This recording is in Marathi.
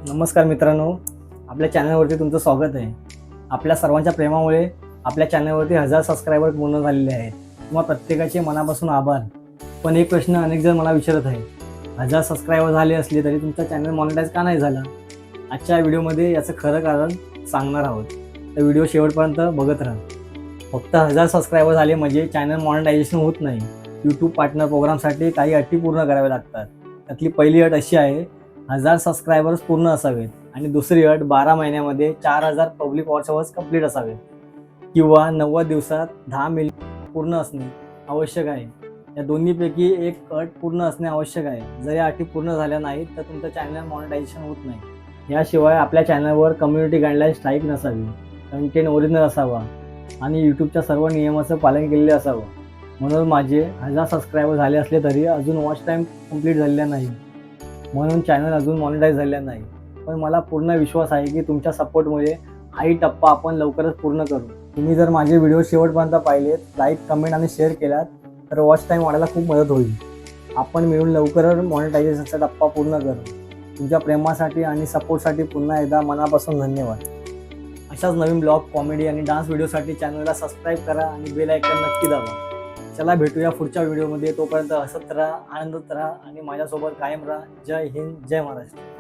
नमस्कार मित्रांनो, आपल्या चॅनलवरती तुमचं स्वागत आहे. आपल्या सर्वांच्या प्रेमामुळे आपल्या चॅनलवरती 1000 सबस्क्रायबर पूर्ण झालेले आहेत. तुम्हा प्रत्येकाचे मनापासून आभार. पण एक प्रश्न अनेक जण मला विचारत आहे, 1000 सबस्क्रायबर झाले असले तरी तुमचा चॅनल मॉनिटाईज का नाही झाला? आजच्या व्हिडिओमध्ये याचं खरं कारण सांगणार आहोत. तर व्हिडिओ शेवटपर्यंत बघत राहा. फक्त 1000 सबस्क्रायबर झाले म्हणजे चॅनल मॉनिटायझेशन होत नाही. यूट्यूब पार्टनर प्रोग्रामसाठी काही अटी पूर्ण कराव्या लागतात. त्यातली पहिली अट अशी आहे, 1000 सबस्क्रायबर्स पूर्ण असावेत आणि दुसरी अट 12 महिन्यामध्ये 4000 पब्लिक वॉच कंप्लीट असावेत किंवा 90 दिवसात 10 मिलियन पूर्ण असणे आवश्यक आहे. या दोन्हीपैकी एक अट पूर्ण असणे आवश्यक आहे. जर या अटी पूर्ण झाल्या नाहीत तर तुमचं चॅनल मॉनिटायझेशन होत नाही. याशिवाय आपल्या चॅनलवर कम्युनिटी गाईडलाईन स्ट्राईक नसावी, कंटेंट ओरिजिनल असावा आणि यूट्यूबच्या सर्व नियमाचं पालन केलेले असावं. म्हणून माझे 1000 सबस्क्रायबर झाले असले तरी अजून वॉच टाईम कंप्लीट झालेला नाही, म्हणून चॅनल अजून मॉनिटाईज झालेला नाही. पण मला पूर्ण विश्वास आहे की तुमच्या सपोर्टमुळे हाही टप्पा आपण लवकरच पूर्ण करू. तुम्ही जर माझे व्हिडिओ शेवटपर्यंत पाहिलेत, लाईक, कमेंट आणि शेअर केलात तर वॉच टाईम वाढायला खूप मदत होईल. आपण मिळून लवकरच मॉनिटायझेशनचा टप्पा पूर्ण करू. तुमच्या प्रेमासाठी आणि सपोर्टसाठी पुन्हा एकदा मनापासून धन्यवाद. अशाच नवीन ब्लॉग, कॉमेडी आणि डान्स व्हिडिओसाठी चॅनलला सबस्क्राईब करा आणि बेल आयकॉन नक्की दाबा. चला भेटूया पुढच्या व्हिडिओमध्ये. तोपर्यंत हसत राहा, आनंदात राहा आणि माझ्यासोबत कायम राहा. जय हिंद, जय महाराष्ट्र.